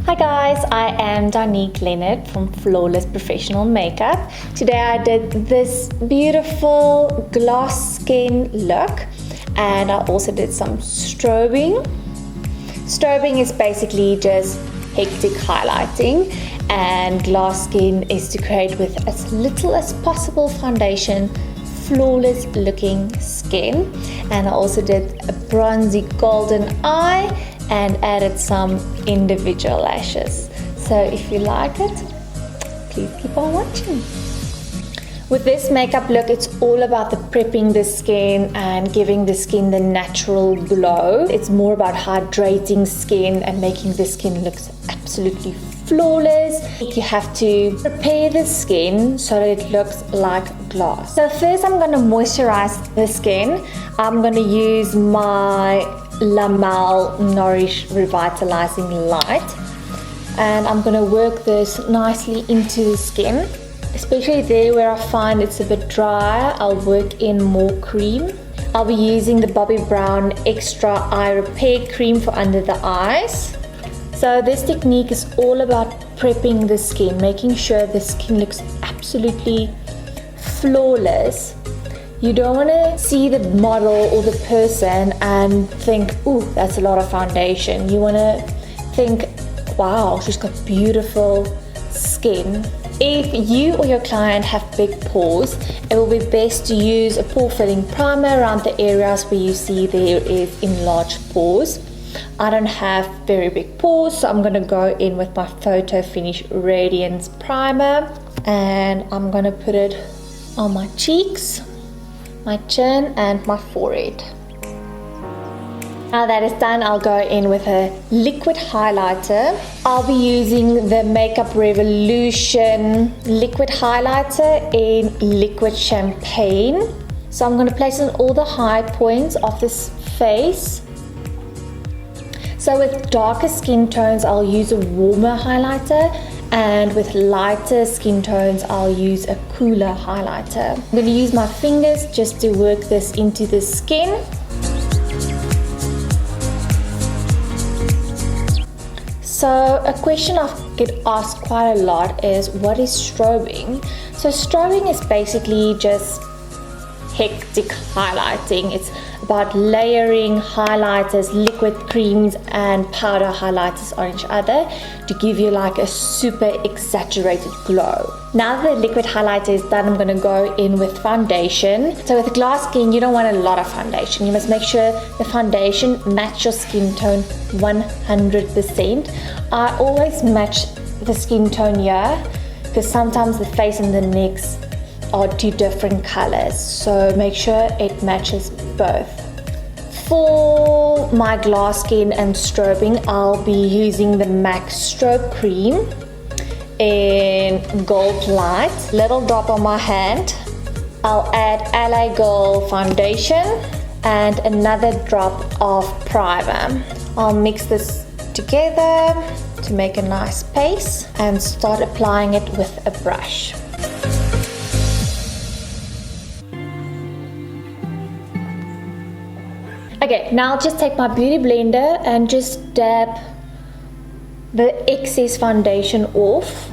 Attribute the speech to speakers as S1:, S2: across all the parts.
S1: Hi guys, I am Donique Leonard from Flawless Professional Makeup. Today I did this beautiful gloss skin look and I also did some strobing. Strobing is basically just hectic highlighting and gloss skin is to create with as little as possible foundation flawless looking skin. And I also did a bronzy golden eye and added some individual lashes. So if you like it, please keep on watching. With this makeup look, it's all about the prepping the skin and giving the skin the natural glow. It's more about hydrating skin and making the skin look absolutely flawless. You have to prepare the skin so that it looks like glass. So first I'm going to moisturize the skin. I'm going to use my Lamel Nourish Revitalizing Light and I'm going to work this nicely into the skin, especially there where I find it's a bit dry. I'll work in more cream. I'll be using the Bobbi Brown Extra Eye Repair Cream for under the eyes. So this technique is all about prepping the skin, making sure the skin looks absolutely flawless. You don't want to see the model or the person and think, ooh, that's a lot of foundation. You want to think, wow, she's got beautiful skin. If you or your client have big pores, it will be best to use a pore filling primer around the areas where you see there is enlarged pores. I don't have very big pores, so I'm going to go in with my Photo Finish Radiance Primer and I'm going to put it on my cheeks, my chin and my forehead. Now that is done, I'll go in with a liquid highlighter. I'll be using the Makeup Revolution liquid highlighter in Liquid Champagne. So I'm going to place it on all the high points of this face. So with darker skin tones, I'll use a warmer highlighter, and with lighter skin tones, I'll use a cooler highlighter. I'm going to use my fingers just to work this into the skin. So a question I get asked quite a lot is, what is strobing? So strobing is basically just hectic highlighting. It's about layering highlighters, liquid creams and powder highlighters on each other to give you like a super exaggerated glow. Now that the liquid highlighter is done, I'm going to go in with foundation. So with glass skin, you don't want a lot of foundation. You must make sure the foundation matches your skin tone 100%. I always match the skin tone here because sometimes the face and the necks are two different colors, so make sure it matches both. For my glass skin and strobing, I'll be using the MAC Strobe Cream in Gold Light. Little drop on my hand. I'll add LA Gold foundation and another drop of primer. I'll mix this together to make a nice paste and start applying it with a brush. Okay, now I'll just take my beauty blender and just dab the excess foundation off,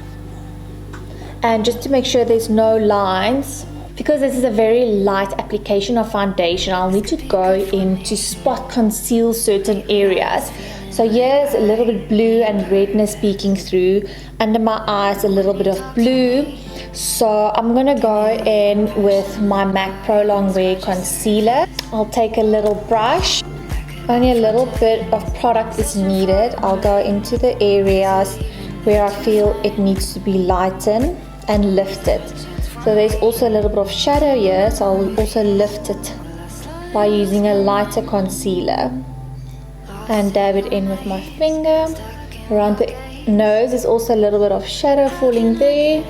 S1: and just to make sure there's no lines, because this is a very light application of foundation, I'll need to go in to spot conceal certain areas. So here's a little bit blue and redness peeking through, under my eyes a little bit of blue. So I'm going to go in with my MAC Pro Longwear Concealer. I'll take a little brush. Only a little bit of product is needed. I'll go into the areas where I feel it needs to be lightened and lifted. So there's also a little bit of shadow here, so I'll also lift it by using a lighter concealer. And dab it in with my finger. Around the nose there's also a little bit of shadow falling there.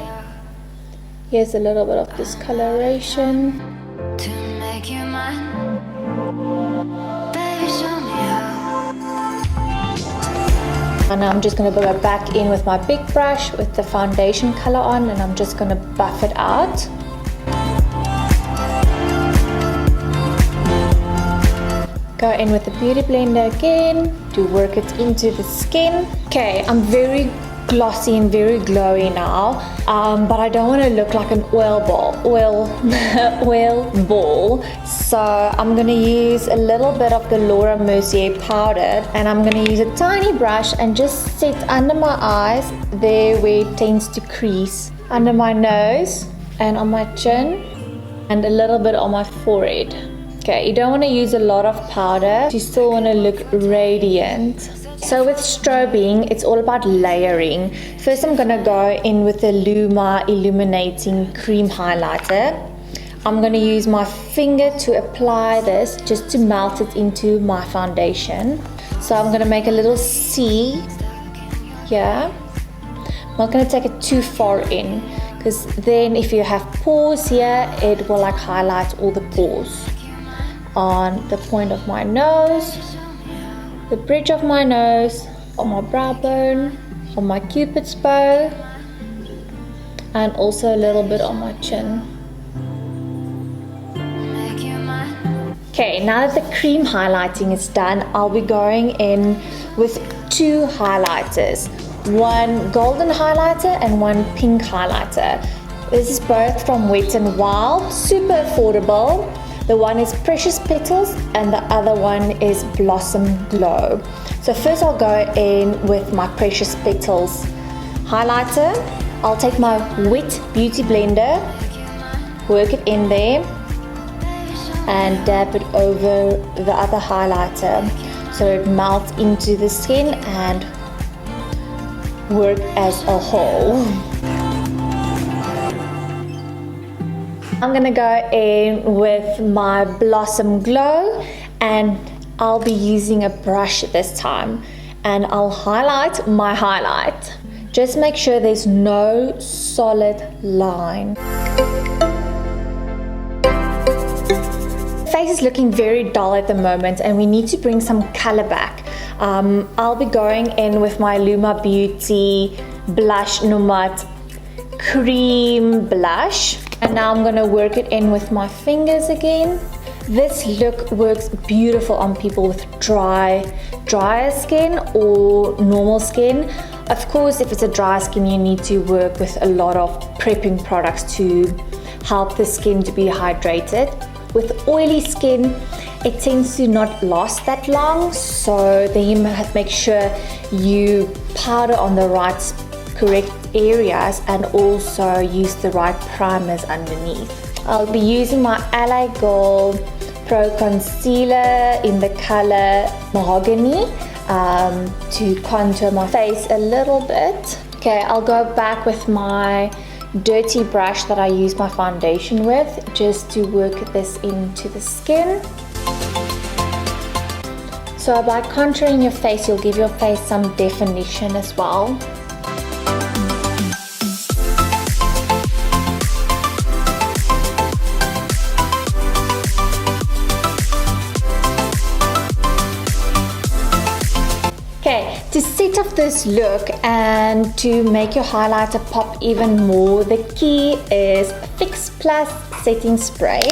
S1: Here's a little bit of discoloration. To make you mine. Baby, show me how. And I'm just going to go back in with my big brush with the foundation color on, and I'm just going to buff it out. Go in with the beauty blender again to work it into the skin. Okay, I'm very glossy and very glowy now, but I don't want to look like an oil ball. So I'm going to use a little bit of the Laura Mercier powder, and I'm going to use a tiny brush and just set under my eyes there where it tends to crease, under my nose and on my chin, and a little bit on my forehead. Okay, you don't want to use a lot of powder, you still want to look radiant. So with strobing, it's all about layering. First I'm going to go in with the Luma Illuminating Cream Highlighter. I'm going to use my finger to apply this just to melt it into my foundation. So I'm going to make a little C here. I'm not going to take it too far in, because then if you have pores here, it will like highlight all the pores. On the point of my nose, the bridge of my nose, on my brow bone, on my cupid's bow, and also a little bit on my chin. Okay, now that the cream highlighting is done, I'll be going in with two highlighters. One golden highlighter and one pink highlighter. This is both from Wet n Wild, super affordable. The one is Precious Petals and the other one is Blossom Glow. So first I'll go in with my Precious Petals highlighter. I'll take my wet beauty blender, work it in there, and dab it over the other highlighter so it melts into the skin and work as a whole. I'm gonna go in with my Blossom Glow, and I'll be using a brush this time, and I'll highlight my highlight. Just make sure there's no solid line. Face is looking very dull at the moment, and we need to bring some color back. I'll be going in with my Luma Beauty Blush Numat Cream Blush. And now I'm going to work it in with my fingers again. This look works beautiful on people with drier skin or normal skin. Of course, if it's a dry skin, you need to work with a lot of prepping products to help the skin to be hydrated. With oily skin, it tends to not last that long, so then you have to make sure you powder on the correct areas and also use the right primers underneath. I'll be using my LA Girl Pro Concealer in the color Mahogany to contour my face a little bit. Okay, I'll go back with my dirty brush that I use my foundation with just to work this into the skin. So by contouring your face, you'll give your face some definition as well. Okay, to set off this look and to make your highlighter pop even more, the key is Fix Plus Setting Spray.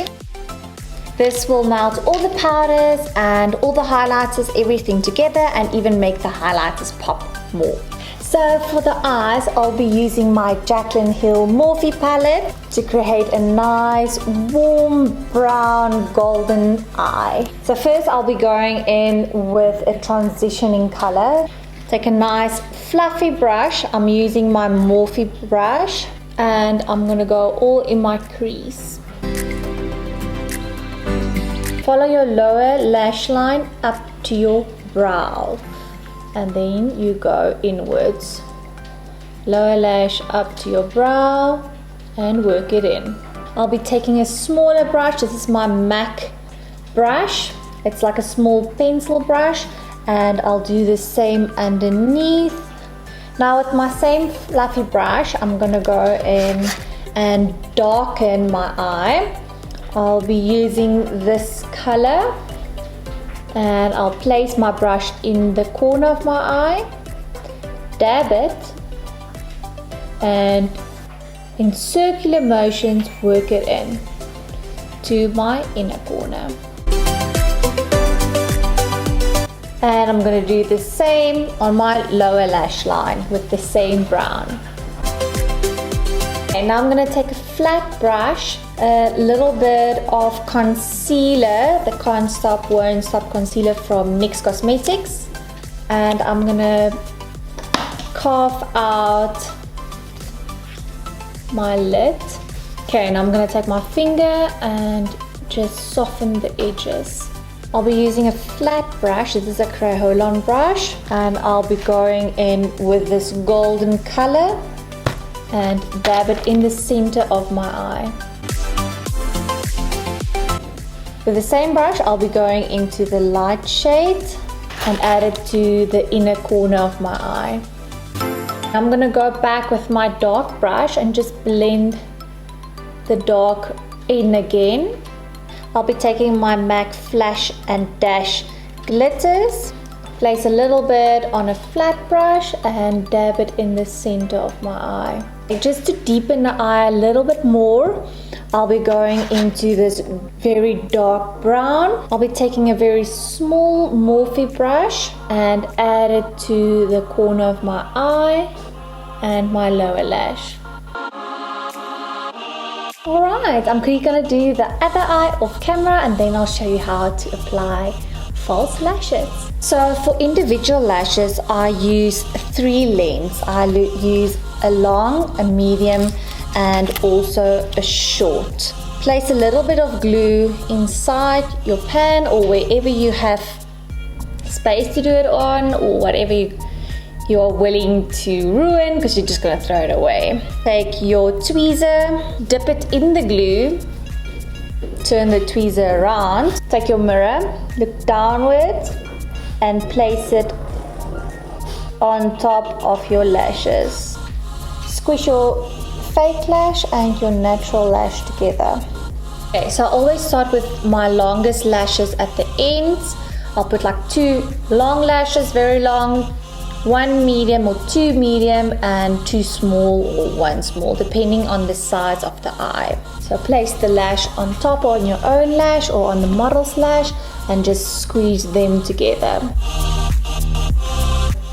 S1: This will melt all the powders and all the highlighters, everything together, and even make the highlighters pop more. So for the eyes, I'll be using my Jaclyn Hill Morphe palette to create a nice warm brown golden eye. So first I'll be going in with a transitioning color. Take a nice fluffy brush. I'm using my Morphe brush, and I'm gonna go all in my crease. Follow your lower lash line up to your brow, and then you go inwards. Lower lash up to your brow and work it in. I'll be taking a smaller brush. This is my MAC brush. It's like a small pencil brush, and I'll do the same underneath. Now with my same fluffy brush, I'm gonna go in and darken my eye. I'll be using this color, and I'll place my brush in the corner of my eye, dab it, and in circular motions work it in to my inner corner. And I'm going to do the same on my lower lash line with the same brown. Okay, now I'm going to take a flat brush, a little bit of concealer, the Can't Stop Won't Stop concealer from NYX Cosmetics, and I'm going to carve out my lid. Okay, and I'm going to take my finger and just soften the edges. I'll be using a flat brush. This is a Crayola brush, and I'll be going in with this golden color and dab it in the center of my eye. With the same brush, I'll be going into the light shade and add it to the inner corner of my eye. I'm gonna go back with my dark brush and just blend the dark in again. I'll be taking my MAC Flash and Dash glitters, place a little bit on a flat brush and dab it in the center of my eye. Just to deepen the eye a little bit more, I'll be going into this very dark brown. I'll be taking a very small Morphe brush and add it to the corner of my eye and my lower lash. Alright, I'm quickly going to do the other eye off camera and then I'll show you how to apply false lashes. So for individual lashes, I use 3 lengths. I use a long, a medium and also a short. Place a little bit of glue inside your pan or wherever you have space to do it on, or whatever you are willing to ruin because you're just going to throw it away. Take your tweezer, dip it in the glue, turn the tweezer around, take your mirror, look downward and place it on top of your lashes. Squish your fake lash and your natural lash together. Okay, so I always start with my longest lashes at the ends. I'll put like 2 long lashes, very long, 1 medium or 2 medium, and 2 small or 1 small, depending on the size of the eye. So place the lash on top or on your own lash or on the model's lash and just squeeze them together.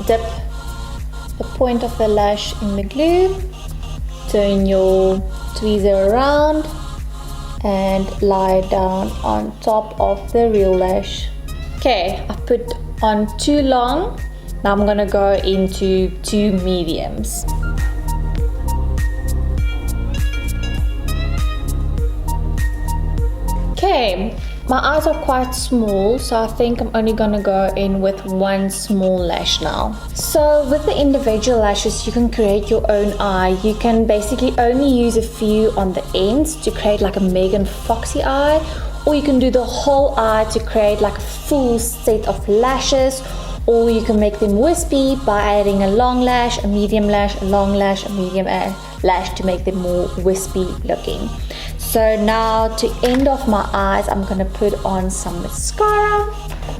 S1: Dip the point of the lash in the glue, turn your tweezer around and lie down on top of the real lash. Okay, I put on 2 long. Now I'm gonna go into 2 mediums. Okay, my eyes are quite small, so I think I'm only gonna go in with 1 small lash now. So with the individual lashes, you can create your own eye. You can basically only use a few on the ends to create like a Megan Foxy eye, or you can do the whole eye to create like a full set of lashes, or you can make them wispy by adding a long lash, a medium lash, a long lash, a medium lash to make them more wispy looking. So now to end off my eyes, I'm gonna put on some mascara.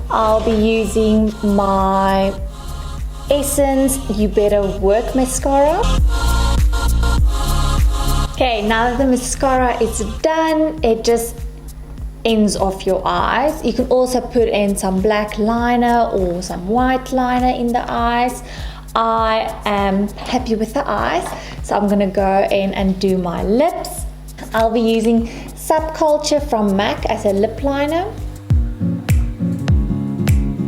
S1: I'll be using my Essence You Better Work mascara. Okay, now that the mascara is done, it just ends off your eyes. You can also put in some black liner or some white liner in the eyes. I am happy with the eyes, so I'm gonna go in and do my lips. I'll be using Subculture from MAC as a lip liner,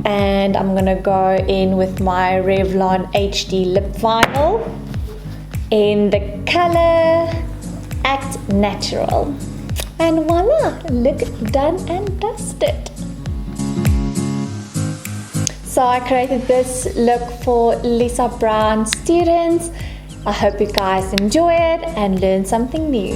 S1: and I'm gonna go in with my Revlon HD lip vinyl in the color Act Natural. And voila, look, done and dusted. So I created this look for Lisa Brown students. I hope you guys enjoy it and learn something new.